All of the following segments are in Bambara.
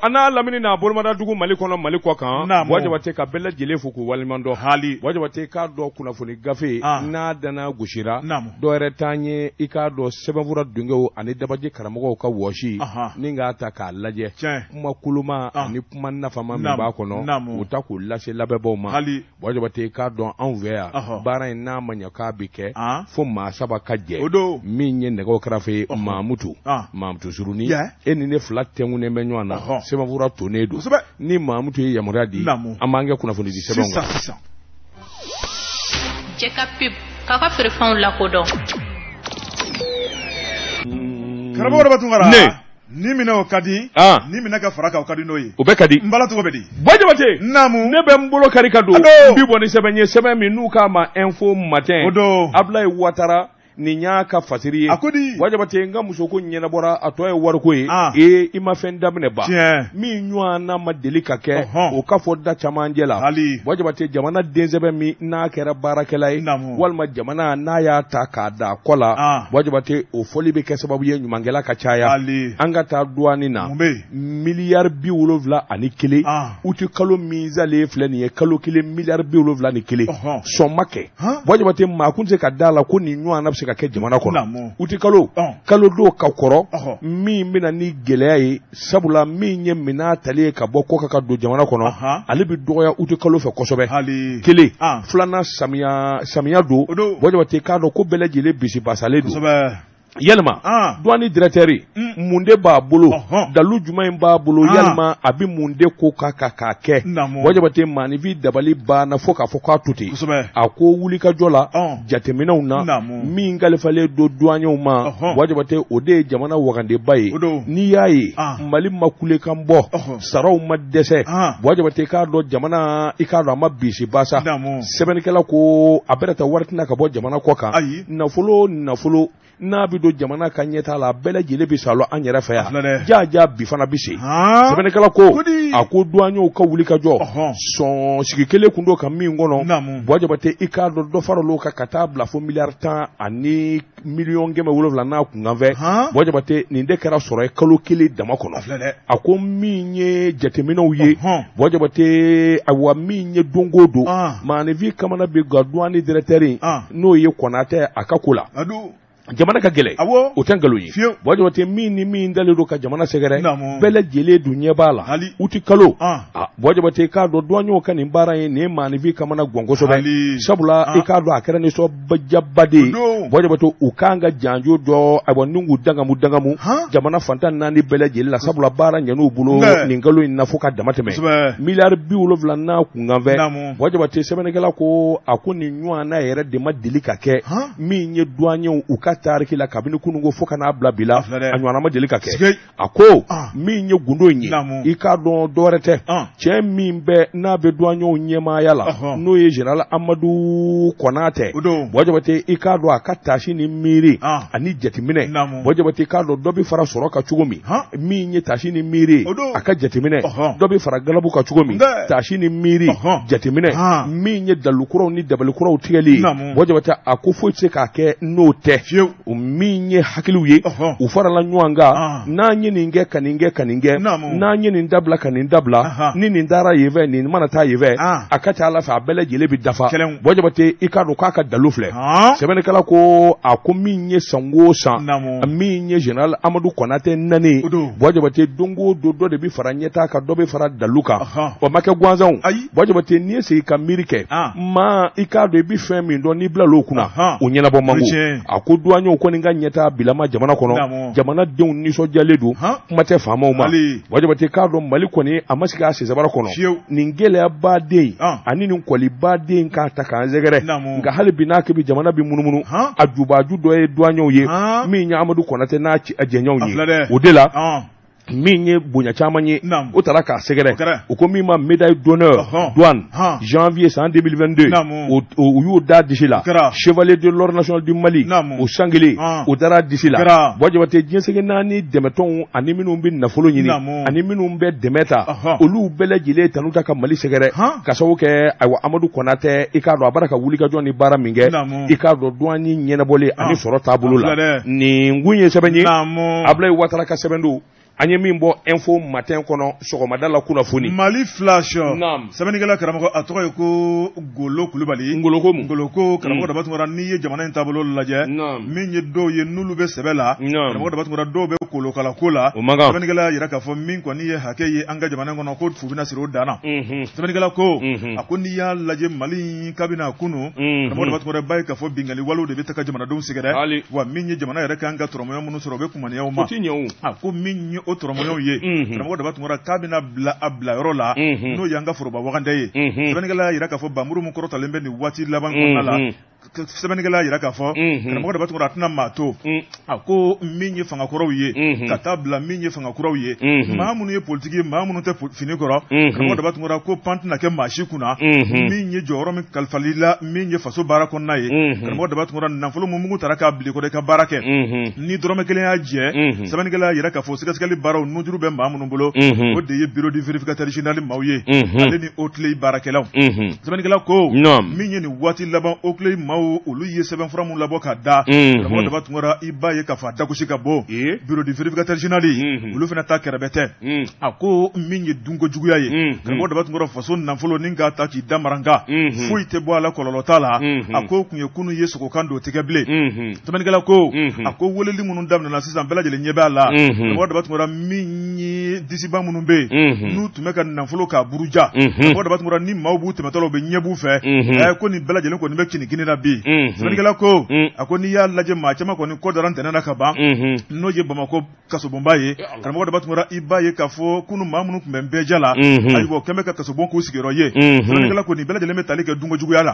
ana lamini na bolmada dugu Mali kono Mali ko kan wajabate ka bella jele fuku walimando hali wajabate ka do kunafoni gafe na dana gushira do retanye ika do sebenfura dungewo ani dabaje karamogo ka woshi ninga ta ka laje makuluma ani kuma nafama me ba kono utaku lashe labebo ma wajabate ka do envers bara na manya ka bike fo ma saba kaje minye nego krafe mamutu suruni eni ne flat tengune menwana sebenfura tonedo ni mamutu ya muradi amange kunafoni di sebengo Cheka pip kaka firfon la kodo karabo batungara ni mina okadi ni mina ka faraka okadi noyi ubekadi mbala to bedi bojabate namu ne be mbolo karikado bibo ni sebenye seben minuka ma info matin ablay watara ni nyaka fasiri wajabate nga musoko nyena bora atoye warko ima fendamne ba mi nywana madelika ke o kafo da chamanjela wajabate jamana denzebe mi na kera barakelai walma jamana na ya takada kola wajabate o folibe ke sababu ye nyumangela kachaya anga ta duani na miliyar bi wolovla ani kile uti kalo mizale flani ye kalo kile miliyar bi wolovla ni kile somake wajabate makunze kadala ko ni nywana ka ke jamana kono uti kalo do ka koro mi mina ni geleya sabula mi nye mina tale ka boko ka do jamana kono ali bi doya uti kalo fe kosobe kele flana samia do wajabate ka do ko bele jele bisi basale do yalma douane directeur munde ba bolo dalu juma ba bolo yalma abi munde ko kakake wajabate manivi dabali ba na foka tuti ako wuli ka jola jatemina una mi ngalefale do douane uma wajabate ode jamana wagande baye ni yayi mali makule kambo saraw madese wajabate ka do jamana ikado ma bisi basa sebenikela ko aberata wartina ka bo jamana ko ka na fulo na bido jamana kanyeta la bele jele bisalo anyere fa ya jaja bifana bisi sebenekala ko akodu anyo ka wuli ka jo son sigikele kundo ka mi ngono boje bate ikado do farolo ka katabla fo milliard tan ani million geme wolofla na ku ngave boje bate ni ndekara soro kalo kele dama kono ako minye jatemino uye boje bate awa minye dongodo manevi kamana be gadwani directeur no ye konate akakula jamana ka gele o tangalo yi wajo wote mi ndale ka jamana segere bele jele dunye bala uti kalo wajo wote ka do douanyo kan imbara ne manivi kamana gongo so be sabula e ka do akere ne so bajabade wajo wote ukanga janjo do abonungu danga mu jamana fantan nani bele jele la sabula bara nyano bulo ningalo inafuka damateme milliard bi wolovla na ku ngamve wajo wote sebenegala ko akuni nywa na yere de madilika ke mi nye douanyo tariki la kabini kunungo foka na abla bila anywana ma delika ke ako mi nye gundo nyi ika don dorete che mi mbe na be douanyo nyema yala no ye general Amadou Konate wajabate ika do akatashi ni miri ani jetimine wajabate ika do dobi fara soroka chugomi mi nye tashi ni miri aka jetimine dobi fara galabu ka chugomi tashi ni miri jetimine mi nye dalukuro ni dabalukuro tieli wajabate akufo tseka ke note minye hakiluye ufara la nyuanga na nyininge kaninge na nyinin dabla kanindabla ni ndara yeve ni manata yeve akata ala fa bele jele bi dafa wajabate ikado kaka dalufle sebene kala ko akominye sangosa minye general Amadou Konate nani wajabate dongo dodo de bi faranyeta ka dobe fara daluka o make gwanzan wajabate ni se kamirike ma ikado bi femi ndo ni bla lokuna onyena bo mango akodu anyo ko ninga nyeta bilama jamana kono jamana deun ni so jaledu mate fama uma wajabate kado mali koni amasika se zabara kono ningele abade ani nin koli bade nka taka zegere nga halibi na ke bi jamana bi munumunu ajubaju do e duanyo ye mi nya Amadou Konate na ci ajenyo ye odela minye bunya chamanye utaraka segere ukomi ma médaille d'honneur douane janvier 2022 au yuda dishila chevalier de l'ordre national du Mali au Sangili au dara dishila wajabate jensege nani demeton animinu bin na folo nyini animinu be demeta olu bele jile tanuta ka Mali segere kasawoke aywa Amadou Konate ikado abaraka wulika joni bara minge ikado douani nyena bole ani soro tabulula ni ngunye sebenyi ablay watara ka sebendo an ye min bɔ info matin kɔnɔ sɔgɔmada la kunnafoni Mali flash naam sɛbɛnnikɛla karamɔgɔ a tɔgɔ ye ko Ngolo Kulibali Ngolo ko karamɔgɔ da batungara n'i ye jamana in taabolo lajɛ min ye dɔw ye n'olu bɛ sɛbɛ la karamɔgɔ da batungara dɔw bɛ kolokala ko la sɛbɛnnikɛla yira k'a fɔ min kɔni ye hakɛ ye an ka jamana in kɔnɔ ko fu bɛna siri o danna sɛbɛnnikɛla ko a ko n'i y'a lajɛ Mali kabini a kunu karamɔgɔ da batungara ba ye k'a fɔ bingali walew de bɛ ta ka jamanadenw sɛgɛrɛ wa min ye jamana yɛrɛ kan ka tɔrɔmɔɲɔ minnu sɔrɔ o bɛ kumaniyaw ma a ko min ye o tɔrɔmɔɲɔw ye karamɔgɔ da batungara k'a bɛna bila a bila yɔrɔ la n'o y'an ka foroba waganda ye sɛbɛnnikɛla yira k'a fɔ bamuru min kɔrɔtalen bɛ nin waati laban kɔnɔna la sɛbɛnnikɛla yira k'a fɔ karamɔgɔ da batungara a tɛna maa to a ko min ye fangakɔrɔw ye ka taa bila min ye fangakuraw ye maa minnu ye politiki ye maa minnu tɛ fini kɔrɔ karamɔgɔ da batungara ko pan tɛna kɛ maa si kunna min ye jɔyɔrɔ min kalifali la min ye faso baara kɔnɔna ye karamɔgɔ da batungara nafolo mun mugu taara k'a bili kɔ de ka baara kɛ ni dɔrɔmɛ kelen y'a jɛ sɛbɛnnikɛla yira k'a fɔ sɛgɛsɛgɛli baaraw nujuru bɛ maa minnu bolo o de ye bureau du vérificateur général maaw ye ale ni Oakley baarakɛlaw sɛbɛnnikɛla ko min ye nin waati laban Oakley maaw olu ye sɛbɛnfura mun labɔ ka da karamɔgɔ da batungara i b'a ye k'a fɔ a dagosi ka bɔ bureau du vérificateur général olu fana ta kɛrɛbɛ tɛ a ko min ye dunko juguya ye karamɔgɔ da batungara faso nafolo ni k'a ta k'i da maranka foyi tɛ bɔ a la kɔlɔlɔ t'a la a ko kun ye kunu ye sogokan don tigɛ bilen sɛbɛnnikɛla ko a ko weleli minnu daminɛna sisan bɛɛ lajɛlen ɲɛ b'a la karamɔgɔ da batungara min ye disiba minnu bɛ yen n'u tun bɛ ka nafolo k'a buruja karamɔgɔ da batungara ni maaw b'u tɛmɛtɔ la u bɛ ɲɛ b'u fɛ ko nin bɛɛ lajɛlen kɔni bɛ kinikini na bi sɛbɛnnikɛla ko a ko n'i y'a lajɛ maa caman kɔni kɔ dara ntɛnɛn na ka ban n'o ye Bamakɔ kasobonba ye karamɔgɔ da batungara i b'a ye k'a fɔ kunu maa minnu tun bɛ nbɛja la ayiwa o kɛn bɛ ka kasobon k'u sigiyɔrɔ ye sɛbɛnnikɛla ko nin bɛɛ lajɛlen bɛ tali kɛ dunko juguya la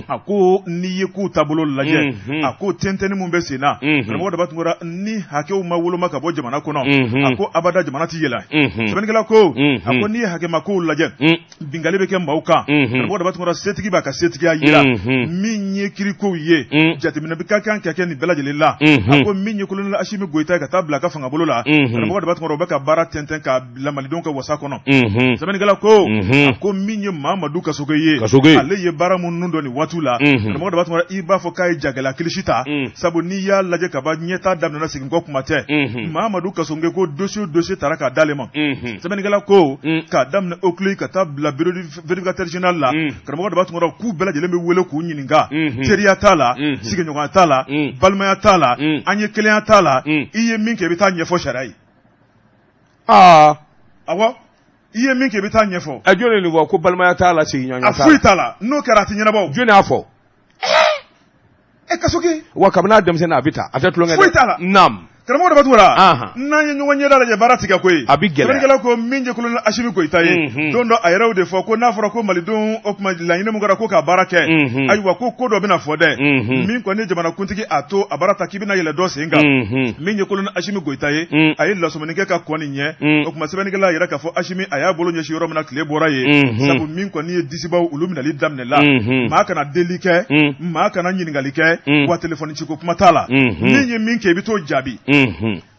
a ko n'i ye k'u taabolo lajɛ a ko tɛntɛnni mun bɛ sen na karamɔgɔ da batungara ni hakɛw ma woloma ka bɔ jamana kɔnɔ a ko abada jamana ti yɛlɛ sɛbɛnnikɛla ko a ko n'i ye hakɛma kow lajɛ bingali bɛ kɛ maaw kan karamɔgɔ da batungara setigi b'a ka setigiya yira min ye kirikow ye jateminɛ bɛ ka kan ka kɛ nin bɛɛ lajɛlen la a ko min ye kolonɛli Asimi Goyita ye ka taa bila a ka fangabolo la karamɔgɔ da batungara o bɛ ka baara tɛntɛn k'a bila malidenw ka wasa kɔnɔ sɛbɛnnikɛla ko a ko min ye Mamadu Kasoge ye ale ye baara minnu dɔ nin waatiw la karamɔgɔ da batungara i b'a fɔ k'a ye jagɛlɛya kilisi ta sabu n'i y'a lajɛ ka ban ɲɛtaa daminɛna segin kɔ kuma tɛ Mamadu Kasoge ko dossier o dossier taara k'a d'ale ma sɛbɛnnikɛla ko k'a daminɛ Oakley ka taa bila bureau du vérificateur général la karamɔgɔ da batungara k'u bɛɛ lajɛlen bɛ wele k'u ɲininka teriya t'a la sigiɲɔgɔnya t'a la balimaya t'a la an ye kelenya t'a la i ye min kɛ i bɛ taa ɲɛfɔ sariya ye awɔ i ye min kɛ i bɛ taa ɲɛfɔ a jɔn de fɔ ko balimaya t'a la sigiɲɔgɔnya t'a la a foyi t'a la n'o kɛra a tɛ ɲɛnabɔ jɔn y'a fɔ Kasoge wa kabini a denmisɛnnin a bɛ taa a tɛ tulonkɛ foyi t'a la naam karamɔgɔ da batungara n'an ye ɲɔgɔn ɲɛda lajɛ baara tigɛ ko ye a bɛ gɛlɛya sɛbɛnnikɛla ko min ye kolonɛli Asimi Goyita ye don dɔ a yɛrɛw de fɔ ko n'a fɔra ko malidenw o tuma laɲini min kɛra ko k'a baara kɛ ayiwa ko dɔ bɛna fɔ dɛ min kɔni ye jamanakuntigi a to a baara ta k'i bɛna yɛlɛ dɔ sen kan min ye kolonɛli Asimi Goyita ye a ye lasɔmini kɛ ka kɔni ɲɛ o tuma sɛbɛnnikɛla yɛrɛ k'a fɔ Asimi a y'a bolo ɲɛsin yɔrɔ min na tile bɔra ye sabu min kɔni ye disibaw olu minɛli daminɛla maa kana deli kɛ maa kana ɲininkali kɛ wa telefɔni ciko kuma t'a la min ye min kɛ i bɛ t'o jaabi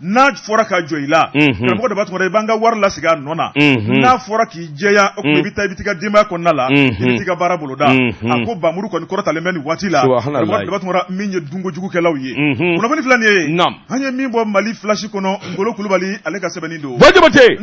n'a fɔra ka jɔ i la karamɔgɔ da batungara i b'an ka wari lasigi a nɔ na n'a fɔra k'i jɛya o tuma i bɛ taa i bɛ t'i ka denbaya kɔnɔna la i bɛ t'i ka baara boloda a ko bamuru kɔni kɔrɔtalen bɛ nin waati la karamɔgɔ da batungara min ye dunko jugukɛlaw ye kunnafoni filɛ nin ye an ye min bɔ Mali flash kɔnɔ Ngolo Kulibali ale ka sɛbɛnni don Bajabate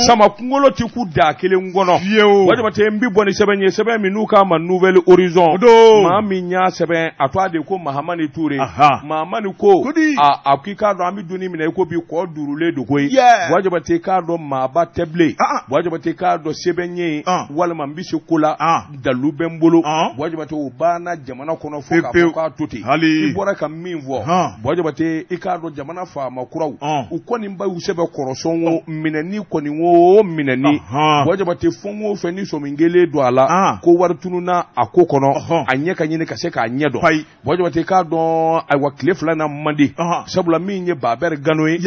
sama kunkolo tɛ ku da kelen kɔnɔ fiyewu Bajabate n bɛ bɔ ni sɛbɛn ye sɛbɛn min n'u k'a ma Nouvelle Horizon maa min y'a sɛbɛn a tɔgɔ de ko Mahamani Toure Mahamani ko a k'i k'a dɔn an bɛ don minɛ i ko bi kɔ durulen do koyi Bajabate k'a dɔn maaba tɛ bilen Bajabate k'a dɔn sɛbɛn ye walima n bɛ se ko la dalu bɛ n bolo Bajabate o banna jamana kɔnɔ fo k'a fɔ k'a to ten i bɔra ka min fɔ Bajabate i k'a dɔn jamana faama kuraw u kɔni ba y'u sɛbɛn kɔrɔsɔn o minɛni kɔni o minɛni Bajabate fɛn o fɛn ni sɔmin kelen don a la ko wari tununa a ko kɔnɔ a ɲɛ ka ɲini ka se k'a ɲɛ dɔn Bajabate k'a dɔn ayiwa tile fila na man di sabula min ye Babɛri Gano ye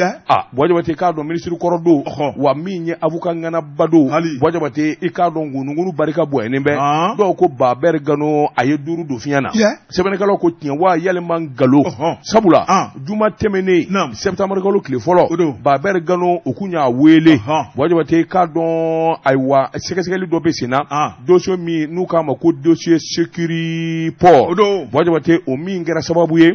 Bajabate k'a dɔn minisiri kɔrɔ don wa min ye avocat ŋanaba don Bajabate i k'a dɔn ŋunuŋunu barika bonyalen bɛ dɔw ko Babɛri Gano a ye 5 don fiɲɛ na sɛbɛnnikɛlaw ko tiɲɛ wa yalima ngalon sabula juma tɛmɛnen septembre kalo tile fɔlɔ Babɛri Gano u kun y'a wele Bajabate k'a dɔn ayiwa sɛgɛsɛgɛli dɔ bɛ sen na dossier min n'u k'a ma ko dossier Sécuriport Bajabate o min kɛra sababu ye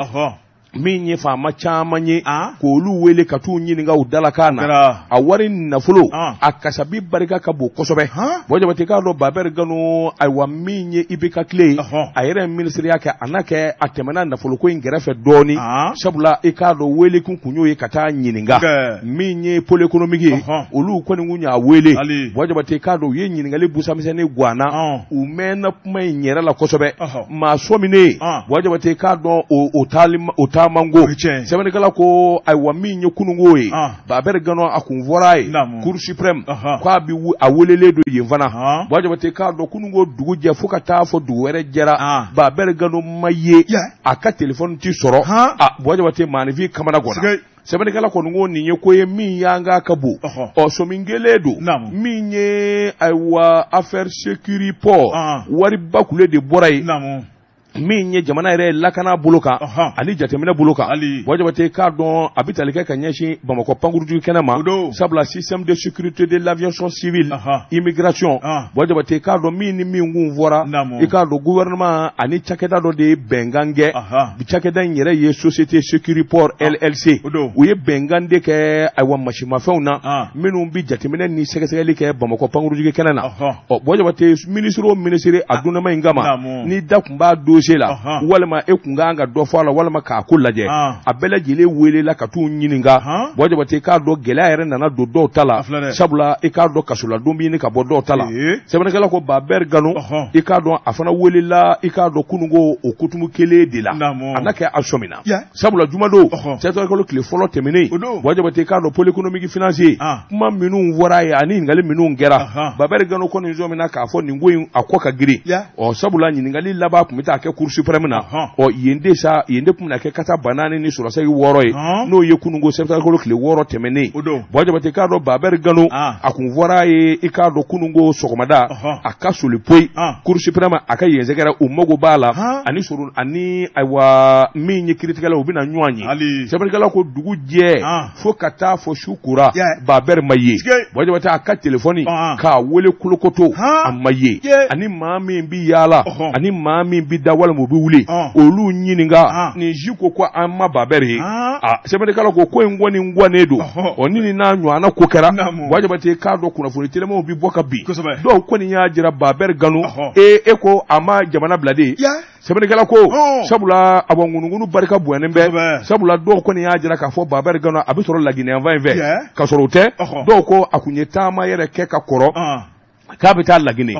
min ye faama caman ye k'olu wele ka t'u ɲininka u dalakan na a wari nafolo a kasabi barika ka bon kosɛbɛ bon jabate k'a dɔn Babɛri Gano ayiwa min ye IBK tile a yɛrɛ minisiriya kɛ a n'a kɛ a tɛmɛna nafoloko in gɛrɛfɛ dɔɔni sabula i k'a dɔn wele kun y'o ye ka taa ɲininka min ye pôle économique ye olu kɔni kun y'a wele bon jabate k'a dɔn u ye ɲininkali busamisɛnnin guwana u mɛnna kuma in yɛrɛ la kosɛbɛ maa sɔminen bon jabate k'a dɔn o taamango sɛbɛnnikɛla ko ayiwa min ye kunungo ye Babɛri Gano a kun fɔra ye Cour suprême k'a bi a welelen don yen fana bon jabate k'a dɔn kunungo dugu jɛ fo ka taa fɔ dugu wɛrɛ jɛra Babɛri Gano ma ye a ka téléphone ti sɔrɔ bon jabate maanifin kamana gɔnna sɛbɛnnikɛla kɔni ko nin ye ko ye min y'an ka bon somin kelen don min ye ayiwa affaire sécurité wari ba kule de bɔra ye min ye jamana yɛrɛ lakana bolo kan ani jateminɛ bolo kan bon jabate k'a dɔn a bɛ tali kɛ ka ɲɛsin Bamakɔ pankurujugu kɛnɛ ma sabula système de sécurité de l'aviation civile immigration bon jabate k'a dɔn min ni min kun fɔra i k'a dɔn gouvernement ani cakɛda dɔ de ye bɛnkan kɛ cakɛda in yɛrɛ ye société sécuriport LLC u ye bɛnkan de kɛ ayiwa masimafɛnw na minnu bɛ jateminɛ ni sɛgɛsɛgɛli kɛ Bamakɔ pankurujugu kɛnɛ na bon jabate ministre o ministre a donnama in kama ni da kun b'a dossier la walima e kun kan ka dɔ fɔ a la walima k'a ko lajɛ a bɛɛ lajɛlen welela ka t'u ɲininka bon jabate k'a dɔn gɛlɛya yɛrɛ nana don dɔw ta la sabula i k'a dɔn kasoladon bɛ ɲini ka bɔ dɔw ta la sɛbɛnnikɛla ko Babɛri Gano i k'a dɔn a fana welela i k'a dɔn kununko o kutumu kelen de la a na kɛ a sɔmina sabula jumadon sɛtɔrɔkalo tile fɔlɔ tɛmɛnen bon jabate k'a dɔn pôle économique financier kuma minnu fɔra ye ani ɲininkali minnu kɛra Babɛri Gano kɔni sɔmina k'a fɔ nin ko in a kɔ ka girin sabula ɲininkali laban tun bɛ taa kɛ Cour suprême na yen de kun na kɛ kata banani ni surasɛgi 6 ye n'o ye kununko sɛbɛnnikɛla tile 6 tɛmɛnen bon jabate k'a dɔn Babɛri Gano a kun fɔra ye i k'a dɔn kununko sɔgɔmada a ka soli poyi Cour suprême a ka yensɛgɛrɛ u mago b'a la ani ayiwa min ye kiiritigɛla u bɛna ɲɔgɔn ye sɛbɛnnikɛla ko dugu jɛ fo ka taa fɔ su kora Babɛri ma ye bon jabate a ka téléphone k'a wele kolokoto a ma ye ani maa min bi yaala ani maa min bi da walima u bɛ wuli olu ɲininka nin ji ko an ma Babɛri ye sɛbɛnnikɛla ko in kɔni ŋwanen don ni nin n'a ɲɔgɔnna ko kɛra bon jabate k'a dɔn kunnafoni telemaw bi bɔ ka bin dɔw kɔni y'a jira Babɛri Gano e ko a ma jamana bila de sɛbɛnnikɛla ko sabula a ŋunugunu barika bonyanen bɛ sabula dɔw kɔni y'a jira k'a fɔ Babɛri Gano a bɛ sɔrɔ laginɛyanfan in fɛ ka sɔrɔ o tɛ dɔw ko a kun ye taama yɛrɛ kɛ ka kɔrɔ k'a bɛ taa Laginɛ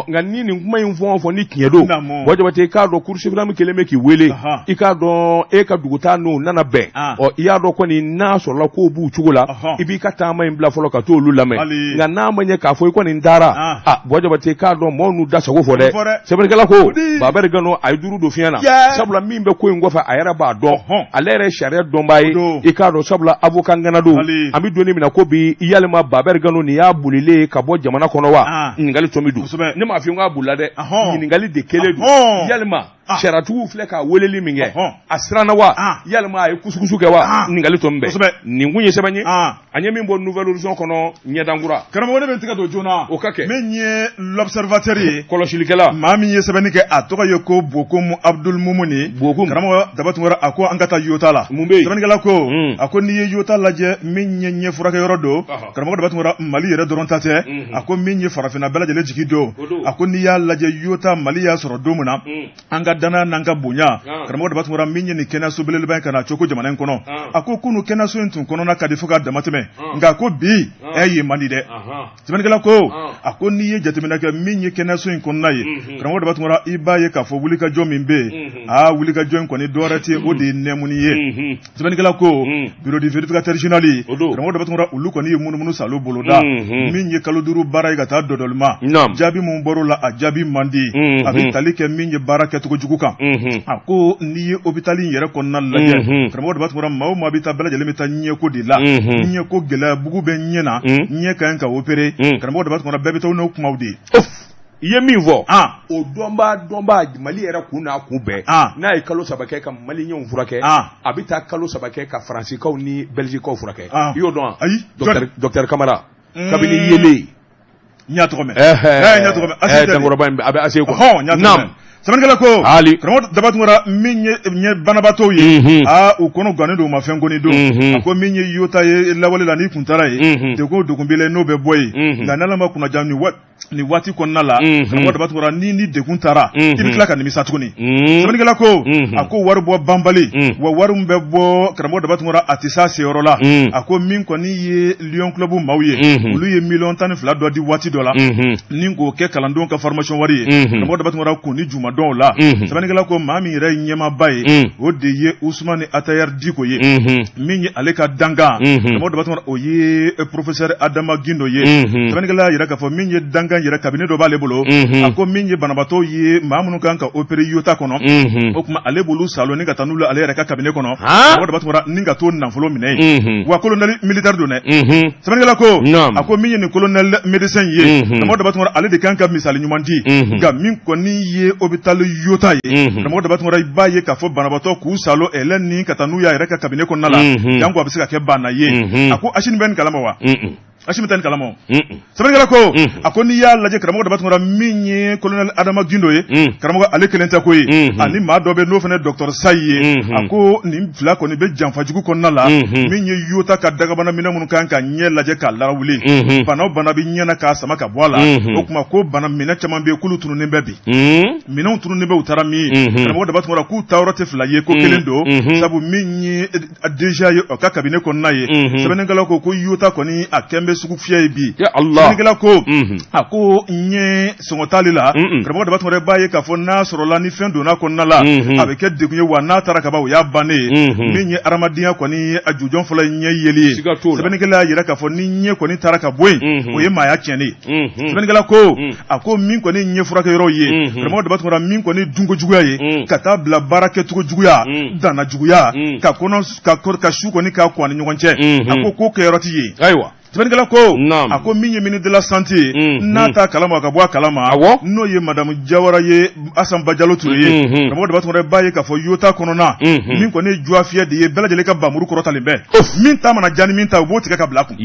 nka ni nin kuma in fɔ o fɔ ni tiɲɛ don bon jabate k'a dɔn Cour suprême kelen bɛ k'i wele i k'a dɔn e ka dugutaa n'o nana bɛn i y'a dɔn kɔni n'a sɔrɔla k'o b'u cogo la i b'i ka taama in bila fɔlɔ ka t'olu lamɛn nka n'a ma ɲɛ k'a fɔ i kɔni n taara bon jabate k'a dɔn mɔgɔw n'u da sago fɔ dɛ sɛbɛnnikɛla ko Babɛri Gano a ye duuru don fiɲɛ na sabula min bɛ ko in kɔfɛ a yɛrɛ b'a dɔn ale yɛrɛ sariya dɔnbaa ye i k'a dɔn sabula avocat ŋana don an bɛ donni min na ko bi yalima Babɛri Gano nin y'a bolilen ka bɔ jamana kɔnɔ wa ɲininkali tɔmi don ne m'a fɔ n k'a bolila dɛ ɲininkali de kelen don yalima sariyatigiw filɛ ka weleli min kɛ a siranna wa yalima a ye kusukusu kɛ wa ɲininkali tɔmi bɛɛ nin kun ye sɛbɛn ye a ɲɛ min bɔ nouvelle horizon kɔnɔ ɲɛdankura karamɔgɔ ne bɛ n tɛgɛ don joona o ka kɛ min ye l'observateur ye kɔlɔsilikɛla maa min ye sɛbɛnni kɛ a tɔgɔ ye ko Bokum Abdul Mumuni karamɔgɔ Dabatungara a ko an ka taa Yota la sɛbɛnnikɛla ko a ko n'i ye Yota lajɛ min ye ɲɛ furakɛyɔrɔ don karamɔgɔ Dabatungara Mali yɛrɛ dɔrɔn ta tɛ a ko min ye farafinna bɛɛ lajɛlen jigi don a ko n'i y'a lajɛ Yota Mali y'a sɔrɔ don min na an ka danaya n'an ka bonya karamɔgɔ Dabatungara min ye nin kɛnɛyaso belebeleba in ka na cogo jamana in kɔnɔ a ko kunu kɛnɛyaso in tun kɔnɔna ka di fo ka dama tɛmɛ nka ko bi ye man di dɛ sɛbɛnnikɛla ko a ko n'i ye jateminɛ kɛ min ye kɛnɛyaso in kɔnɔna ye karamɔgɔ Dabatungara i b'a ye k'a fɔ wulikajɔ min bɛ yen wulikajɔ in kɔni dɔwɛrɛ tɛ o de ye nɛmuni ye sɛbɛnnikɛla ko bureau du vérificateur général karamɔgɔ Dabatungara olu kɔni ye munumunu salo boloda min ye kalo 5 baara ye ka taa dɔdɔli ma jaabi mun bɔr'o la a jaabi man di a bɛ tali kɛ min ye baara kɛcogo jugu kan a ko n'i ye hôpital in yɛrɛ kɔnɔna lajɛ karamɔgɔ Dabatungara maa o maa bɛ taa bɛɛ lajɛlen bɛ taa ɲɛko de la ɲɛko gɛlɛya bugu bɛ ɲɛ na ɲɛ ka ɲi ka opérer karamɔgɔ Dabatungara bɛɛ bɛ taa n'o kumaw de ye i ye min fɔ o dɔnbaa Mali yɛrɛ kun n'a kun bɛɛ n'a ye kalo 3 kɛ ka Maliɲɛnw furakɛ a bɛ taa kalo 3 kɛ ka Faransikaw ni Belgicaw furakɛ i y'o dɔn wa ayi docteur Kamara kabini yele ɲa tɔgɔ mɛn dankɔrɔba in a bɛ ase quoi naam Samanikala ko Ali karamɔgɔ dabatungara min ye banabaatɔw ye u kɔnɔ gannen don ma fɛn kɔni don a ko min ye yota ye lawale la ni kuntara ye degun bele n'o bɛ bɔ yen nka n'Ala ma kunnaja ni waati kɔnɔna la karamɔgɔ dabatungara ni degun taara i bɛ tila ka nimisa tuguni Samanikala ko a ko wari bɔ banbali wa wari min bɛ bɔ karamɔgɔ dabatungara a tɛ s'a seyɔrɔ la a ko min kɔni ye Lion Club maaw ye olu ye $12 dɔ di waati dɔ la ni k'o kɛ kalandenw ka formation wari ye karamɔgɔ dabatungara kun ni jumadɔnw la Samanikala ko maa min yɛrɛ ye ɲɛmaaba ye o de ye Ousmane Atayar Diko ye min ye ale ka dangan karamɔgɔ dabatungara o ye professeur Adama Gindo ye Samanikala yɛrɛ k'a fɔ min ye dangan yɛrɛ cabinet dɔ b'ale bolo a ko min ye banabaatɔw ye maa minnu kan ka opérer yota kɔnɔ o tuma ale b'olu salo ni ka taa n'olu ale yɛrɛ ka cabinet kɔnɔ karamɔgɔ dabatungara ni ka t'o nafolo minɛ ye wa colonel militaire don dɛ Samanikala ko a ko min ye nin colonel médecin ye karamɔgɔ dabatungara ale de kan ka misali ɲuman di nka min kɔni ye hôpital yota ye karamɔgɔ dabatungara i b'a ye k'a fɔ banabaatɔ k'u salo ɛlɛn ni ka taa n'u y'a yɛrɛ ka cabinet kɔnɔna la janko a bɛ se ka kɛ bana ye a ko Asimi bɛ nin kalama wa Asimi tɛ nin kalama Samanikala ko a ko n'i y'a lajɛ karamɔgɔ dabatungara min ye colonel Adama Gindo ye karamɔgɔ ale kelen tɛ ko ye ani maa dɔ bɛ n'o fana Dr Sayi ye a ko nin fila kɔni bɛ janfajugu kɔnɔna la min ye yota ka dagabana minɛ minnu kan ka ɲɛ lajɛ k'a lawuli bana o bana bɛ ɲɛna k'a sama ka bɔ a la o tuma ko bana minɛ caman bɛ yen k'olu tununnen bɛ bi minɛnw tununnen bɛ u taara min karamɔgɔ dabatungara k'u taayɔrɔ tɛ fila ye ko kelen don sabu min ye déjà ye o ka cabinet kɔnɔna ye Samanikala ko yota kɔni a kɛn bɛ sugu fiyɛ ye bi Samanikala ko a ko ɲɛ sɔngɔ t'ale la karamɔgɔ dabatungara b'a ye k'a fɔ n'a sɔrɔla ni fɛn donna kɔnɔna la a bɛ kɛ degun ye wa n'a taara ka ban o y'a bannen ye min ye adamadenya kɔni a jujɔn fɔlɔ ye ɲɛ yeli ye Samanikala y'a yɛrɛ k'a fɔ ni ɲɛ kɔni taara ka bɔ yen o ye maaya tiɲɛnen ye Samanikala ko a ko min kɔni ɲɛ furakɛyɔrɔ ye karamɔgɔ dabatungara min kɔni dunko juguya ye ka taa bila baara kɛcogo juguya danna juguya ka su kɔni k'a kɔn ani ɲɔgɔn cɛ a ko kɛyɔrɔ tɛ ye ayiwa Samanikala ko a ko min ye ministre de la santé n'a ta kalama ka bɔ a kalama n'o ye madame Jawara ye Asan Bajalo Ture ye karamɔgɔ dabatungara b'a ye k'a fɔ yota kɔnɔna min kɔni ye juwa fiyɛ de ye bɛɛ lajɛlen ka bamuru kɔrɔtalen bɛɛ min ta mana ja ni min ta u b'o tigɛ ka bila kun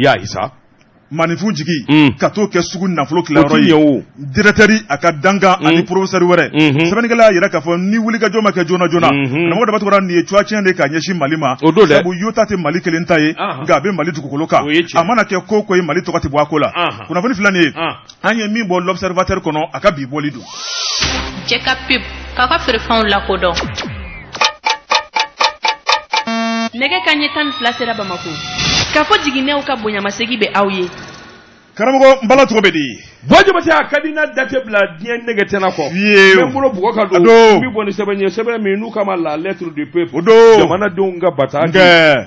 maninfin jigi ka t'o kɛ sugu nafolo tilayɔrɔ ye directeur a ka dangan ani professeur wɛrɛ Samanikala y'a yɛrɛ k'a fɔ ni wulikajɔ ma kɛ joona joona karamɔgɔ dabatungara nin ye cuwacɛn de k'a ɲɛsin Mali ma sabu yota tɛ Mali kelen ta ye nka a bɛ Mali dugukolo kan a mana kɛ ko ko ye Mali tɔgɔ tɛ bɔ a ko la kunnafoni filanin ye an ye min bɔ l'observateur kɔnɔ a ka bi bɔli don Jɛka pub k'a ka feerefɛnw lakodɔn nɛgɛ kanɲɛ 12 sera Bamako k'a fɔ jiginɛw ka bonyamasegi bɛ aw ye karamɔgɔ n bala cogo bɛ di Bɔjɔbati a ka di n'a date bila diɲɛ nɛgɛ tɛna kɔ n bolo bugɔ ka don n bɛ bɔ ni sɛbɛn ye sɛbɛn min n'u kama la lettre du peuple jamanadenw ka bata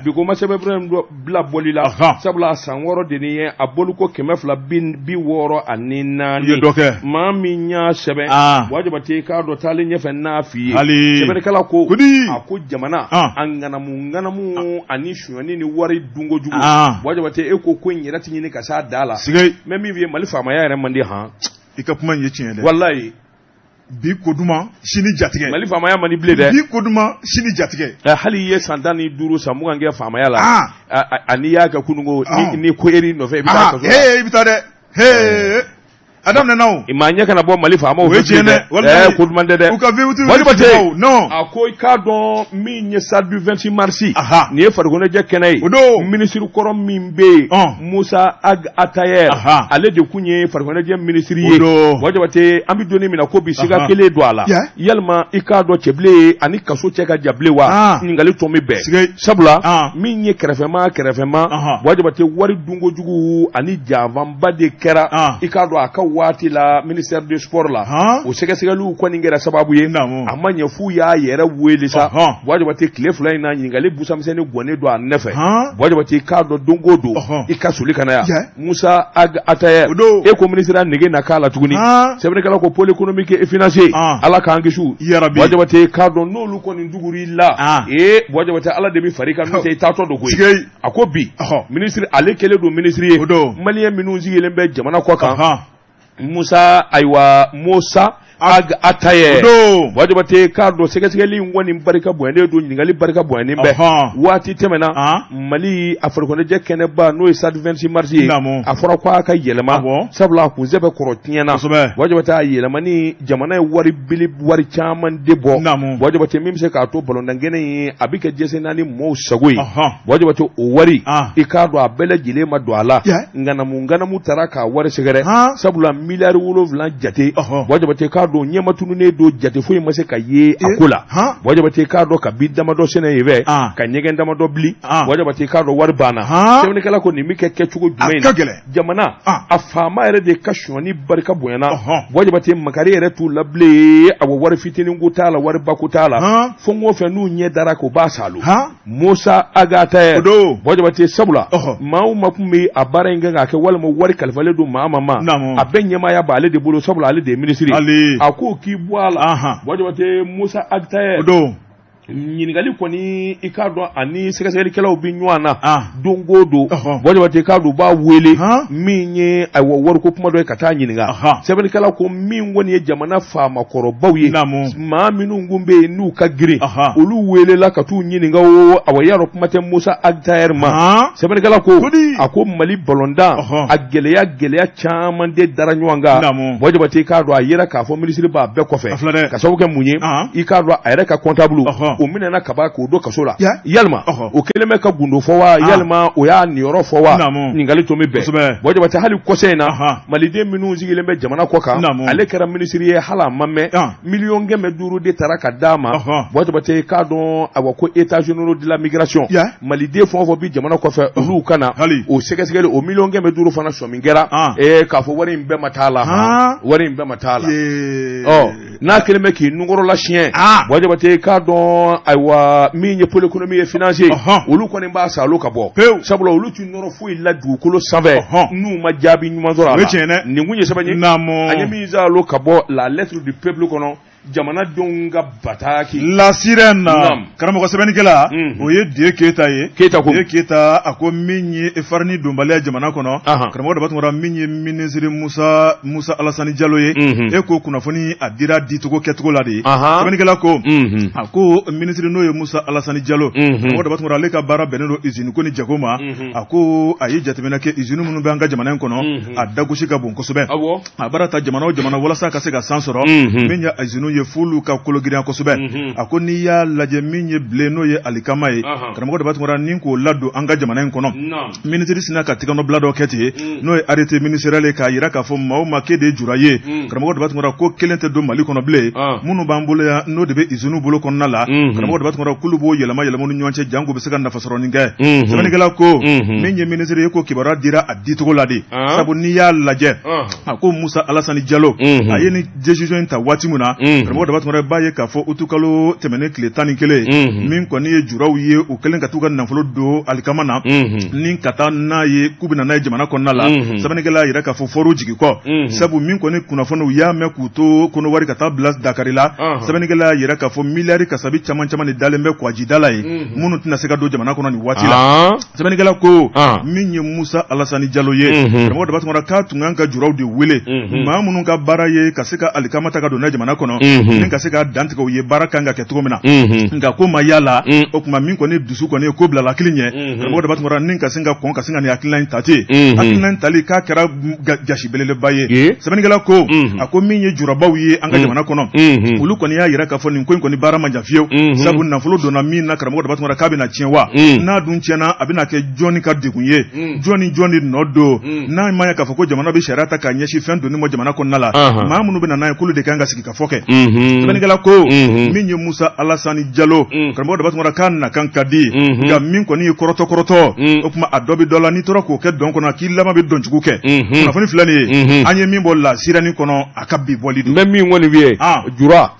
bi ko ma sɛbɛn bila bɔli la sabula san 6 de ni ye a bɔliko 264 ani 4 maa min y'a sɛbɛn Bɔjɔbati k'a dɔ taalen ɲɛfɛ n'a f'i ye sɛbɛnnikɛla ko a ko jamana a ŋanamu ani suɲɛni ni wari dunkojugu Bɔjɔbati e ko in yɛrɛ tɛ ɲini ka s'a da la mais min ye Mali faamaya yɛrɛ mandi han I ka kuma in ye tiɲɛ dɛ wallahi bi ko duman sini jatigɛ Mali faamaya mandi bile dɛ bi ko duman sini jatigɛ hali ye san 15 san 20 kɛ faamaya la ani y'a kɛ kunungo ni ko eri nɔfɛ i bɛ taa kaso i bɛ taa dɛ Adam nanao imanya kana bɔ Mali faamaw ko duman dɛ u ka vewutu non a ko i k'a dɔn min ye sa du 26 mars nin ye farikoloɲɛnajɛ kɛnɛ ye ministre kɔrɔ min bɛ Musa Atayer ale de kun ye farikoloɲɛnajɛ ministre ye Bɔjɔbati an bɛ donni min na ko bi siga kelen don a la yalima i k'a dɔn cɛbilen ani kaso cɛ ka jan bilen wa ɲininkali tɔn bɛ bɛn sabula min ye kɛrɛfɛma Bɔjɔbati wari dunkojugu ani janfanba de kɛra i k'a dɔn a ka waati la ministère du sport la o sɛgɛsɛgɛliw kɔni kɛra sababu ye a ma ɲɛ f'u y'a yɛrɛ wele sa Bɔjɔbati tile 2 in na ɲininkali busamisɛnnin gɔnnen don a nɛfɛ Bɔjɔbati k'a dɔn don o don i ka soli ka na yan Musa Atayer e ko ministre nege na k'a la tuguni sɛbɛnnikɛla ko pôle économique et financier ala k'an kisi Bɔjɔbati k'a dɔn n'olu kɔni duguri la Bɔjɔbati ala de bɛ fari kan n'o tɛ i taatɔ don koyi a ko bi ministre ale kɛlen don ministre ye maliyɛn minnu sigilen bɛ jamana kɔ kan Musa Ataye wajabate kardo segesegeli ngoni barika boyande do nyingali barika boyande be wati temena Mali Afrique je kene ba no Stade 26 mars afora kwa ka yelema sabla ku zebe korotiena wajabata yelema ni jamana wari bilib wari chaman debo wajabate mimse ka to bolonda ngene abike jese nani mo sagoi wajabate o wari ikado abele jile madwala ngana mu taraka wari segere sabla miliyari wolovla jate wajabate kado nyema tunune do jate fo yema se ka ye akola wajabate kado ka bidama do sene yeve ka nyegenda ma do bli wajabate kado wari bana semne kala ko ni mike kechugo jumaina jamana afama ere de kashoni barka boyana wajabate makari ere tu lable awo wari fitini ngutala wari bakutala fongo fe nu nye darako basalu Musa agata wajabate sabula mawu makumbe abara nga ke wala mo wari kalfale do mama abenye ma ya bale de bolo sabula ale de ministry ako ki bwala wajabate Musa agata nyinigali koni ikado ani sekaseli kala obinywana dongodo wajabate kado ba wele minye awo worko kuma do kata nyiniga sebeli kala ko minwoni e jamana fama korobawye ma minu ngumbe nu kagiri olu wele la katu nyiniga o awayaro kuma te Musa agtayer ma sebeli kala ko ako Mali bolonda ageleya chaman de daranywanga wajabate kado ayera ka fo ministry ba be kofe ka sawke munye ikado ayera ka comptable o mina na kaba ko do kasola yalma o keleme ka gundo fowa yalma o ya nioro fowa ningali to mebe boje bata hali kosena malide minu zigilembe jamana koka ale kara ministry hala mamme million ngeme duru de taraka dama boje bata ka don awako état généraux de la migration malide fo bi jamana ko fa lu kana o segesegele o million ngeme duru fana somingera ka fo wari mbe matala na keleme ki nungoro la chien boje bata ka don aywa minye pour l'économie et financier olu ko ne ba sa lo ka bo sabula olu tu noro fu illa du ko lo save nu ma jabi nyuma zora ni ngunye sabanye anyami za lo ka bo la lettre du peuple kono jamana donga bataki la sirène karamo ko sebeni kala o ye die keta ye keta ako minye e farni dombale jamana kono karamo da batmora minye ministre Musa Alassane Diallo ye e ko kuna foni adira ditugo ketugo ladi sebeni kala ko ako ministre no ye Musa Alassane Diallo karamo da batmora le ka bara beneno izini ko ni jagoma ako ayi jatemena ke izini munu banga jamana kono adagushi ka bon ko sobe abarata jamana wala sa ka se ga sansoro menya izini ye fulu ka kologiran ko sobe akoni ya laje minye bleno ye alikama ye karamo da batmora ninko lado anga jamana en kono ministre sina ka tikano blado keti no e arrêté ministériel ka yira ka fo maw makede juraye karamo da batmora ko kelente do Mali kono ble munu bambule ya no debe izunu bolo kono nala karamo da batmora kulubo yelama nu nyonche jango be sega na fasoro ninga sabani gala ko minye ministre ye ko kibara dira adito ladi sabu ni ya laje ako Musa Alassane Diallo ayeni décision ta watimuna karamo da batmora baye ka fo utukalo temene kle tani kele min ko ni juraw ye o kelen ka tuga nanfolo do alikamana nin kata na ye kubina na jamana ko nala sabani gala yira ka fo foru jigi ko sabu min ko ni kuna fono ya me kuto kono wari kata blas dakarila sabani gala yira ka fo miliyari ka sabi chaman ni dalembe ko ajidala ye munu tina sega do jamana kono ni watila sabani gala ko minye Musa Alassane Diallo ye karamo da batmora ka tunganga juraw de wele ma munu ka baraye ka seka alikamata ka do na jamana kono ninka seka dantika uye baraka nga ketukomina nga koma yala okuma minko ne dusu ko ne ko bla la klinye karamo da batmora ninka singa konka singa ne akilina tati akilina tali ka kera gashi belele baye sabani gala ko ako minye jurabaw ye anga jamana kono ulu ko ne ya yira ka fo ninko ko ni bara manja fiyo sabu na folo do na min na karamo da batmora ka be na chenwa na dun chena abina ke joni ka dikunye joni nodo na maya ka fo ko jamana be sharata ka nyeshi fendo ni mo jamana kono nala ma munu be na kulu de kanga sikika foke sabani gala ko minye Musa Alassane Diallo karamo da batmora kan na kankadi ga min ko ni koroto okuma adobe dollar ni toro ko ke don ko na kilama be don chukuke na fani flani anye min bolla sirani kono akabi bolidu même min woni wie jura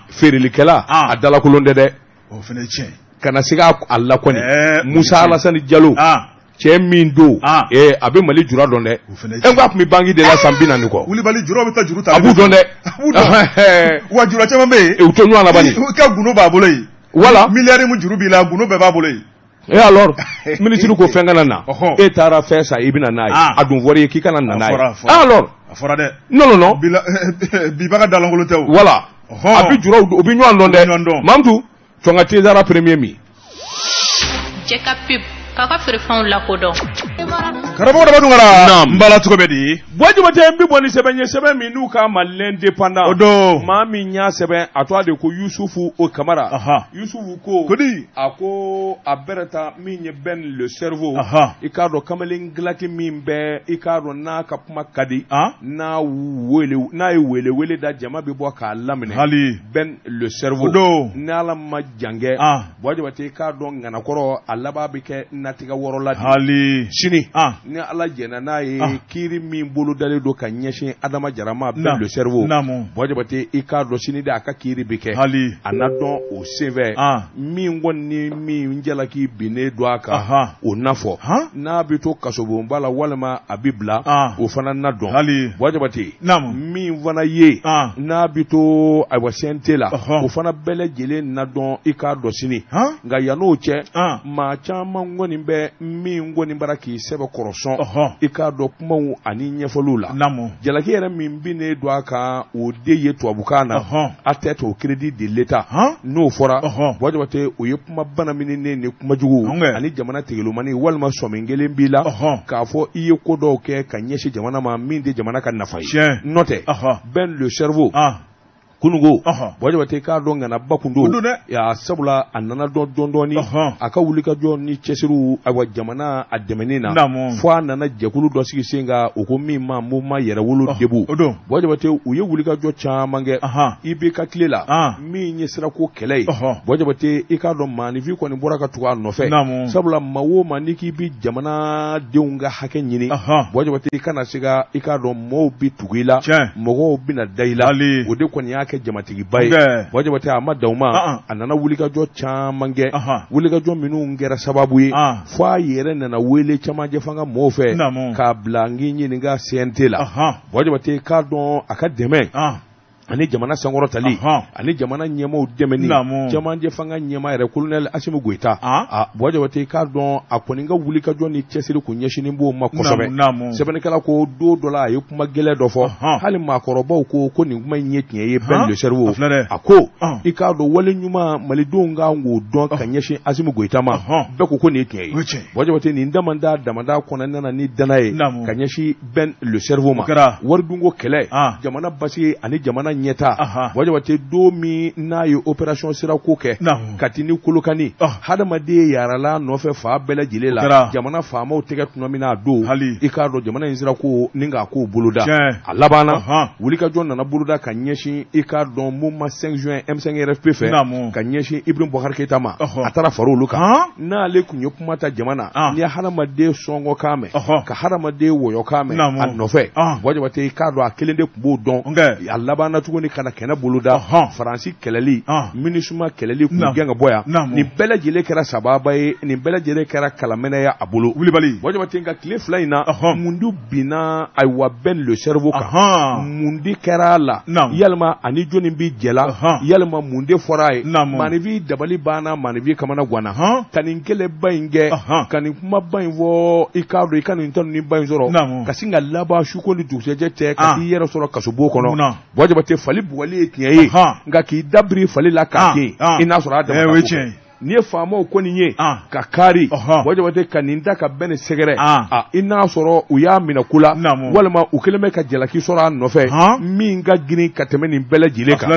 ferilikela adala ko londe de o fene che kana siga Allah ko ni Musa Alassane Diallo che min do abe Mali jura don de en gwa mi bangi de la sambina ni ko wuli bali jura beta juru ta abu don de wa jura chama be e utonyo ala bani ka guno ba boloi wala miliyari mu juru bi la guno be ba boloi Et alors, ministre ko fengana na e tara fait ça ibina na a dun vori ki kana na na alors non bi baga dalangolo tew voilà abi jura obi nyu andonde mamtu tonga tezara premier mi cheka pip kaka frefon la kodo karabo da badungara mbala tuko bedi boji mate mbi boni sebe mi nuka malen dépendant odo mami nya sebe atwa de ko Yusufu o Kamara Yusufu ko kodi ako aberata minye ben le cerveau ikado kamelin glaki mimbe ikado na kapuma kadi na wele da jama be bo ka lamine hali ben le cerveau odo na la majange boji mate ikado ngana koro alaba bike natiga worola hali shini ni ala jena na ye kiri min bolo dale do ka nyeshin adama jarama ben le cerveau boje bate ikado shini da aka kiri bike hali anadon o seve min wonni min njala ki bine do aka o nafo na bito kasobo mbala walma abibla o fana nadon boje bate min vana ye na bito awasentela o fana bele jele nadon ikado shini nga yano che ma chama ngoni be min ngoni baraki sebe koroson ikado kuma ani nyefalula jalaki yere min bine do aka o de ye to abukana atete o credit de l'etat no fora boje bate o yepuma bana minine ne kuma jugu ani jamana tegelo mani walma somengele mbila ka fo iye kodo ke kanyeshi jamana ma min de jamana kan nafai note ben le cerveau kunugo boje bate ka do ngana bakundo ya sabula anana dondoni aka wulika jo ni chesiru awa jamana ademenina fo anana jekulu do sigi senga okomi ma muma yere wulu debu boje bate uye wulika jo chamange ibe ka klela mi nyesira ko kelei boje bate ika do manifi ko ni boraka tuwa no fe sabula mawo maniki bi jamana deunga hake nyini boje bate kana siga ika do mo bi tugila mogo bi na daila ode ko ni ke jamatigi bay boje bata amma dauma anana wulika jo chamange wulika jo minu ngera sababu yi fa yere nana wele chamaje fanga mofe ka blangi nyini nga sentela boje bata ka don akademe ani jamana sangoro tali ani jamana nyemo demeni jamanje fanga nyema ere colonel Asimu Goita boje wote ka don akoninga wulika joni chesiri kunyeshi nimbo makosobe sebene kala ko $2 yekuma gele dofo hali makoroba ko ni kuma nyetye ye ben le cerveau ako ikado wale nyuma malidonga ngo don kanyeshi Asimu Goita ma be ko ni etye boje wote ni ndamanda damanda konana ni danaye kanyeshi ben le cerveau ma wardungo kele jamana basi ani jamana nyeta boje wote domi na ye operation sira koke katini kulukani hadama de yarala no fe fa bela jilela jamana fa ma otega tunomina do ikado jamana insira ko ninga ko buluda alabana wulika jonna na buluda kanyeshi ikado mumma 5 juin M5 RFP fe kanyeshi Ibrahim Boubacar Keita ma atara faru luka na le kunyo kumata jamana ni hadama de songo kame ka hadama de woyo kame an no fe boje wote ikado akelende kubo don alabana tugoni kana kena buluda Francis keleli minisuma keleli kugenga boya ni bela jile kera sababa ye ni bela jile kera kalamena ya abulu wulibali boje batenga kile flaina mundu bina aywa ben le cerveau ka mundi kera la yalma ani joni bi jela yalma munde forai manivi dabali bana manivi kamana gwana kaninkele bainge kanikuma bainvo ikado ikanu tanu ni bainzoro kasinga laba shuko ni dukseje te kasi yero soro kasubo kono boje bate fali buwali etiye nga ki dabri fali la kake ina soro adama ni famo ko ni ye kakari boje bate kaninda ka bene segere ina soro uya mina kula walma ukeleme ka jelaki soro nofe minga gini katemeni bele jileka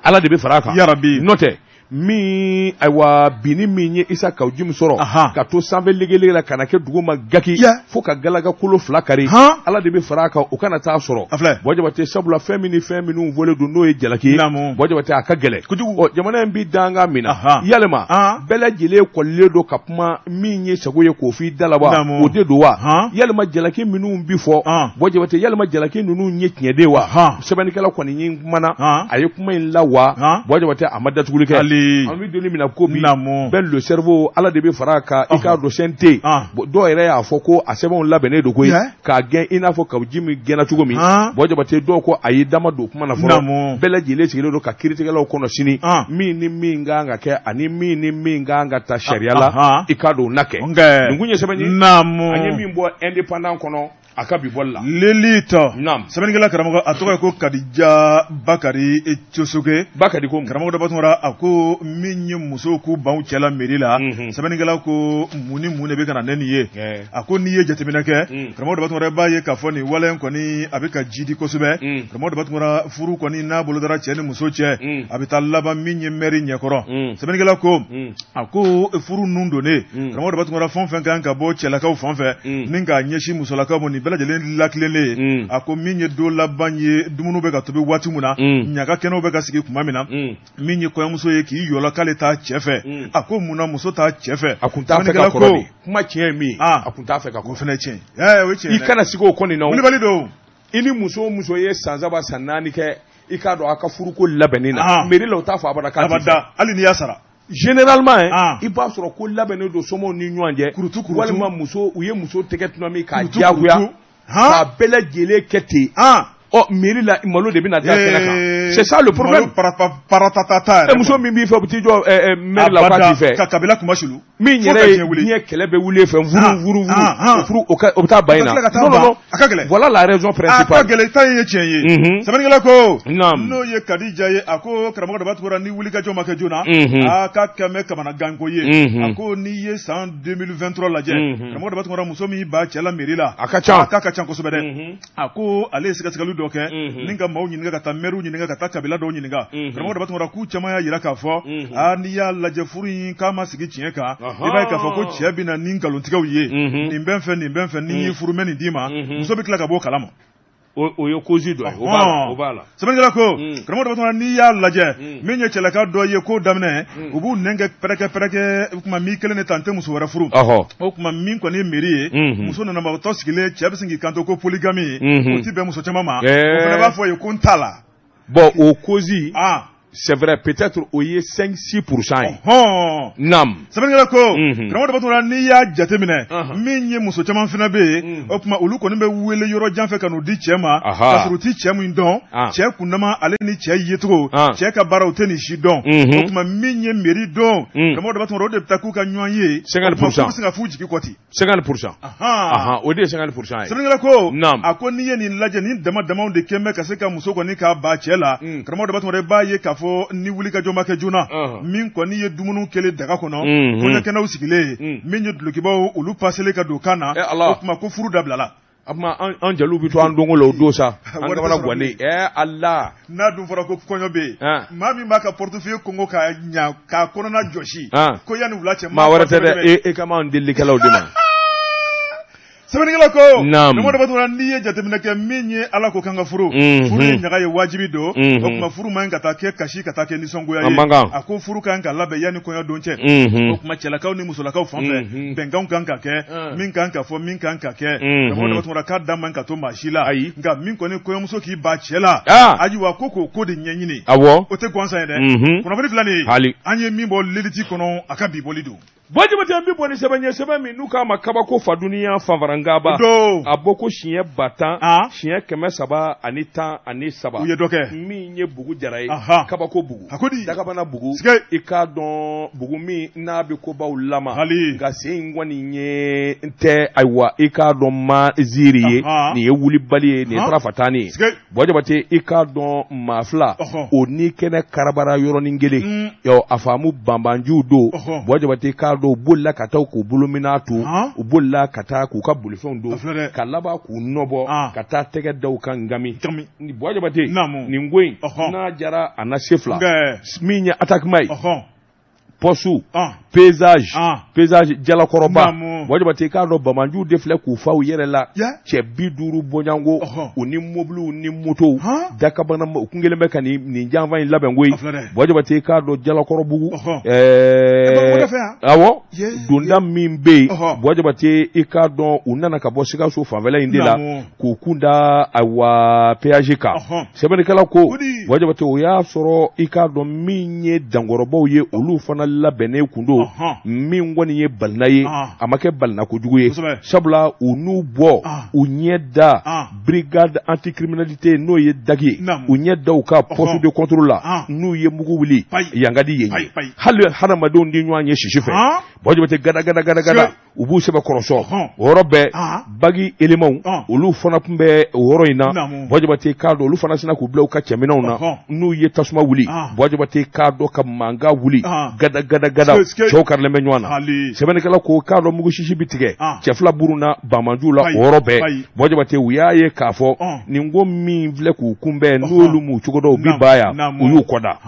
ala de be faraka ya rabbi note mi aywa bini minye isa ka ujim soro ka to sanbe legele la kanake duguma gaki fo ka galaga kulo flakari ala de be faraka o kana ta soro boje bate sabula feminu vole do no e jalaki boje bate akagele o jamana mbi danga mina yalema bela jile ko ledo kapuma minye sagoye ko fi dalaba o de dowa yalema jalaki minu mbi fo boje bate yalema jalaki nunu nyekye dewa sebani kala ko ni mana ayekuma lawa boje bate amada tugulike Ali an bɛ donni min na ko bi bɛɛ le cerveau ala de bɛ fara a kan i k'a dɔn sɛn tɛ dɔw yɛrɛ y'a fɔ ko a sɛbɛnw labɛnnen don koyi k'a gɛn i n'a fɔ ka ji min gɛnna cogo min bon jabate dɔw ko a ye dama don kuma na fɔlɔ bɛɛ lajɛlen sigilen don ka kiiritigɛlaw kɔnɔ sini min ni min kan ka kɛ ani min ni min kan ka ta sariya la i k'a dɔn na kɛ nin kun ye sɛbɛn ye an ye min bɔ indépendant kɔnɔ a ka bi bɔli la lelita sɛbɛnnikɛla karamɔgɔ a tɔgɔ ye ko Kadija Bakari Cosoke Bakari ko karamɔgɔ dɔ batɔra a ko min ye musow k'u ban cɛla mairie la sɛbɛnnikɛla ko mun ni mun de bɛ ka na ne nin ye a ko n'i ye jateminɛ kɛ karamɔgɔ dɔ batɔra b'a ye k'a fɔ nin wale kɔni a bɛ ka jidi kosɛbɛ karamɔgɔ dɔ batɔra furu kɔni n'a bolo dara cɛ ni muso cɛ a bɛ taa laban min ye mairie ɲɛkɔrɔ sɛbɛnnikɛla ko a ko furu nun donnen karamɔgɔ dɔ batɔra fɛn fɛn kan ka bɔ cɛlakaw fan fɛ ni k'a ɲɛsin musolakaw ma bɛɛ lajɛlen lakilenlen a ko min ye don laban ye dumuni bɛ ka tobi waati min na ɲaga kɛnɛw bɛ ka sigi tuma min na min ye kɔɲɔmuso ye k'i yɔlɔ k'ale t'a cɛ fɛ a ko munna muso t'a cɛ fɛ a kun t'a fɛ ka kɔrɔ de kuma tiɲɛ ye min a kun t'a fɛ ka kɔrɔ fɛnɛ tiɲɛ o ye tiɲɛ i kana sigi o kɔni na Kulibali don i ni muso o muso ye san 3 san 4 kɛ i k'a dɔn a ka furuko labɛnni na mairie la o t'a fɔ abada k'a ti fɛ hali n'i y'a sara généralement i b'a sɔrɔ ko labɛnnen don somɔgɔw ni ɲɔgɔn cɛ walima muso u ye muso tɛgɛ tunami k'a diyagoya k'a bɛɛ lajɛlen kɛ ten mairie la malo de bɛna da kɛnɛ kan c'est ça le problème muso min b'i fɛ u bɛ t'i jɔ maire la k'a t'i fɛ ka kabila kuma sulu min yɛrɛ ye diɲɛ kɛlɛ bɛ wuli fɛ vuru o bɛ taa ba in na non voilà la raison principale a ka gɛlɛn ta ye tiɲɛ ye sɛbɛnnikɛla ko n'o ye Kadija ye a ko karamɔgɔ dɔ b'a tugura ni wulikajɔ ma kɛ joona a k'a kɛ mɛ kamanaganko ye a ko n'i ye san 2023 lajɛ karamɔgɔ dɔ b'a tugura muso min b'a cɛ la mairie la a ka ca kosɛbɛ dɛ a ko ale ye sɛgɛsɛgɛli dɔ kɛ ni ka maaw ɲininka ka taa maire ɲininka ka taa kabila dɔw ɲininka karamɔgɔ dɔ b'a tugura k'u caman y'a yira k'a fɔ n'i y'a lajɛ furu in k'a ma sigi tiɲɛ kan i b'a ye k'a fɔ ko cɛ bɛ na ni nkalontigɛw ye nin bɛ n fɛ n'i y'i furu mɛ nin d'i ma muso bɛ tila ka bɔ kalama o ye cause dɔ ye o b'a la sɛbɛnnikɛla ko karamɔgɔ dɔ batɔra n'i y'a lajɛ min ye cɛlaka dɔ ye ko daminɛ u b'u nɛn kɛ pɛrɛkɛ o tuma min kelen de ta n tɛ muso wɛrɛ furu o tuma min kɔni ye mairie ye muso nana tɔ sigilen cɛ bɛ sin k'i kanto ko polygamy o ti bɛn muso caman ma o fana b'a fɔ ye ko n t'a la bon o cause c'est vrai peut-être o ye 5-6% ye nam sɛbɛnnikɛla ko karamɔgɔ dɔ batɔra n'i y'a jateminɛ min ye muso caman fana bɛ yen o tuma olu kɔni bɛ wele yɔrɔ jan fɛ ka n'u di cɛ ma ka sɔrɔ u ti cɛ min dɔn cɛ kundama ale ni cɛ yecogo cɛ ka baara u tɛ nin si dɔn o tuma min ye mairie dɔn karamɔgɔ dɔ batɔra o de bɛ taa k'u ka ɲɔgɔn ye 50% bɛ se ka f'u jigi kɔ ten 50% o de ye 50% ye sɛbɛnnikɛla ko a ko n'i ye nin lajɛ nin dama damaw de kɛ bɛ ka se ka muso kɔni k'a ba cɛ la karamɔgɔ dɔ batɔra i b'a ye k'a fɔ ni wulikajɔ ma kɛ joona min kɔni ye dumuni kelen daga kɔnɔ kɔɲɔkɛnɛw sigilen min ye dulokibaw olu paselen ka don kan na o tuma ko furu dabilala o tuma an jeliw bɛ to an donko la o don sa an kamana gannen ala n'a dun fɔra ko kɔɲɔ bɛ yen maa min b'a ka portefeuille kɔngɔ k'a ɲa k'a kɔnɔna jɔsi ko yanni wula cɛ maa wɛrɛ tɛ dɛ e ka m'an delikɛlaw de ma sɛbɛnnikɛla ko karamɔgɔ dɔ batɔra n'i ye jateminɛ kɛ min ye ala ko kan ka furu furu ye ɲaga ye wajibi don o tuma furu man ka taa kɛ kasi ka taa kɛ nisɔngoya ye a ko furu kan ka labɛn yanni kɔɲɔ don cɛ o tuma cɛlakaw ni musolakaw fan fɛ bɛnkanw kan ka kɛ min kan ka fɔ min kan ka kɛ karamɔgɔ dɔ batɔra k'a da man ka to maa si la nka min kɔni kɔɲɔmuso k'i ba cɛ la ayiwa ko k'o de ɲɛɲini o tɛ gansan ye dɛ kunnafoni fila nin an ye min bɔ leliti kɔnɔ a ka bi bɔli don Bɔjibati an bɛ bɔ ni sɛbɛn ye sɛbɛn min n'u k'a ma kabako faduniya fanfarangaba a bɔ ko siɲɛ 10 siɲɛ 313 u ye dɔ kɛ min ye bugu jara ye kabako bugu dagabana bugu i k'a dɔn bugu min n'a bɛ kobaw lama nka sen in kɔni ye n tɛ ayiwa i k'a dɔn ma ziiri ye nin ye wulibali ye nin ye tarafatani ye Bɔjibati i k'a dɔn maa fila o ni kɛnɛ karabara yɔrɔnin kelen a faamu banbanjiw don Bɔjibati k'a dɔn u bolila ka taa k'u bolo minna to u bolila ka taa k'u ka bolifɛnw don ka laban k'u nɔbɔ ka taa tɛgɛ da u kan ngami Bɔjibati nin ko in n'a jara a na se fila min ye attaquement ye posu paysage jalakɔrɔba wajaba te k'a dɔn bamanju de filɛ k'u fa u yɛrɛ la cɛ 50 bɔɲango u ni mobiliw ni motow dakabana u kun kelen bɛ ka nin janfa in labɛn koyi wajaba te k'a dɔn jalakɔrɔbugu awɔ donda min bɛ yen wajaba te i k'a dɔn u nana ka bɔ Sikaso fanfɛla in de la k'u kun da awa péage kan sɛbɛnnikɛla ko wajaba te o y'a sɔrɔ i k'a dɔn min ye dankɔrɔbaw ye olu fana labɛnnen kun don min kɔni ye balina ye a ma kɛ balina kojugu ye sabula u n'u bɔ u ɲɛ da brigade anticriminalité n'o ye dagi u ɲɛ da u ka poste de contrôle la n'u ye mugu wuli yankadi yen ye hali hadamadenw di ɲɔgɔn ye sisi fɛ wajaba te gada u b'u sɛbɛ kɔrɔsɔ o yɔrɔ bɛɛ bagi éléments olu fana tun bɛ o yɔrɔ in na wajaba te k'a dɔn olu fana sina k'u bila u ka cɛminɛw na n'u ye tasuma wuli wajaba te k'a dɔn ka mankan wuli gada cɛw karilen bɛ ɲɔgɔn na sɛbɛnnikɛla ko k'a dɔn mugu sisi bi tigɛ cɛ fila buruna Bamanju la o yɔrɔ bɛɛ wajaba te u y'a ye k'a fɔ nin ko min filɛ k'u kunbɛn n'olu m'u cogo dɔn u bi ba yan u y'u kɔda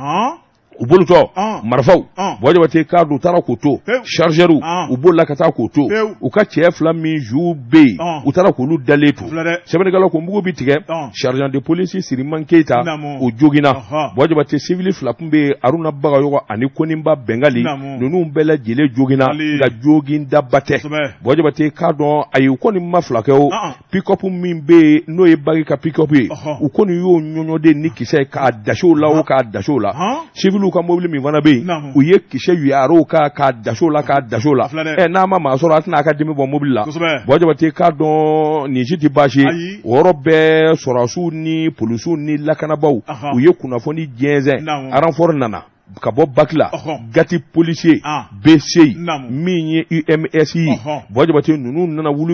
u bolutɔ marifaw wajaba te k'a dɔn u taara k'u to chargeurs u bolila ka taa k'u to u ka cɛ fila min jour bɛ yen u taara k'olu dalen to sɛbɛnnikɛla ko mugu bi tigɛ sergent de police Siriman Keita o jogina wajaba te civil fila kun bɛ Aruna Bagayogo ani Koninba Bengali ninnu bɛɛ lajɛlen jogina nka jogindaba tɛ wajaba te k'a dɔn a ye u kɔni ma fila kɛ o pick-up min bɛ yen n'o ye bagi ka pick-up ye u kɔni y'o ɲɔɲɔden ni kisɛ k'a dasiw la o k'a dasiw la civil ka mobili min fana bɛ yen u ye kisɛ yuyar'o k'a dasiw la n'a ma maa sɔrɔ a tɛna a ka dimi bɔ mobili la wajaba te k'a dɔn nin si tɛ baasi ye o yɔrɔ bɛɛ sɔrɔdasiw ni polisiw ni lakanabaw u ye kunnafoni jɛnsɛn renfort nana ka bɔ Bakila gati policier BC min ye UMS ye wajaba te ninnu nana wuli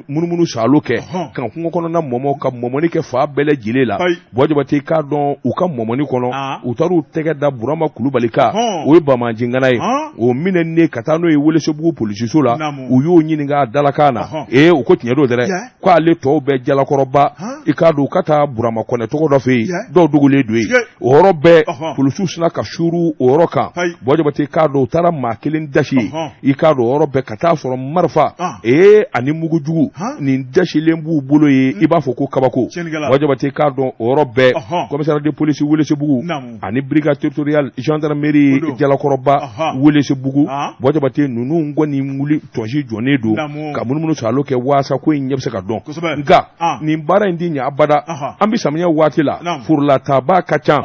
munumunu salo kɛ kan kungo kɔnɔna mɔmɔ ka mɔmɔni kɛ fa bɛɛ lajɛlen la wajaba te k'a dɔn u ka mɔmɔni kɔnɔ u taara u tɛgɛ da Burama Kulubali kan o ye Bamajingana ye o minɛnen ka taa n'o ye Welesebugu polisiso la u y'o ɲininka a dalakan na u ko tiɲɛ don dɛ ko ale tɔw bɛɛ jalakɔrɔba i k'a dɔn u ka taa Burama Kɔnɛ tɔgɔ dɔ fɛ yen dɔw dogolen don yen o yɔrɔ bɛɛ polisiw sina ka suru o yɔrɔ kan wajaba te k'a dɔn u taara maa kelen dasi ye i k'a dɔn o yɔrɔ bɛɛ ka taa sɔrɔ marifa ani mugujugu nin dasilen b'u bolo ye i b'a fɔ ko kabako wajaba te k'a dɔn o yɔrɔ bɛɛ commissariat de police Welesebugu ani brigade territoriale gendarmerie jalakɔrɔba Welesebugu wajaba te ninnu kɔni wuli tɔnsi jɔnnen don ka munumunu salo kɛ waasa ko in ɲɛ bɛ se ka dɔn nka nin baara in ti ɲɛ abada an bɛ samiyɛ waati la forolataba ka ca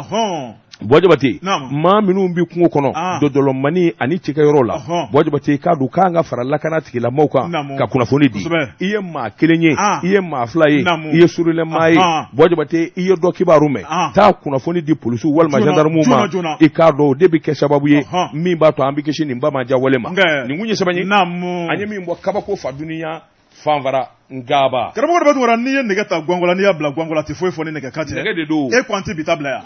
wajaba te maa minnu bi kungo kɔnɔ dɔdɔlɔmani ani cikɛyɔrɔ la wajaba te k'a dɔn k'an ka fara lakana tigilamɔgɔw kan ka kunnafoni di i ye maa kelen ye i ye maa fila ye i ye surulɛmaa ye wajaba te i ye dɔ kibaru mɛn taa kunnafoni di polisiw walima gendarmew ma i k'a dɔn o de bɛ kɛ sababu ye min b'a to an bɛ kisi nin bamaja wale ma nin kun ye sɛbɛn ye an ye min bɔ kabako fa duniya fanfara ngaba karamɔgɔ de b'a to n'i ye nɛgɛ ta gɔngɔ la n'i y'a bila gɔngɔ la tɛ foyi fɔ ni nɛgɛ kan tɛ nɛgɛ de don e ko an tɛ bi ta bila yan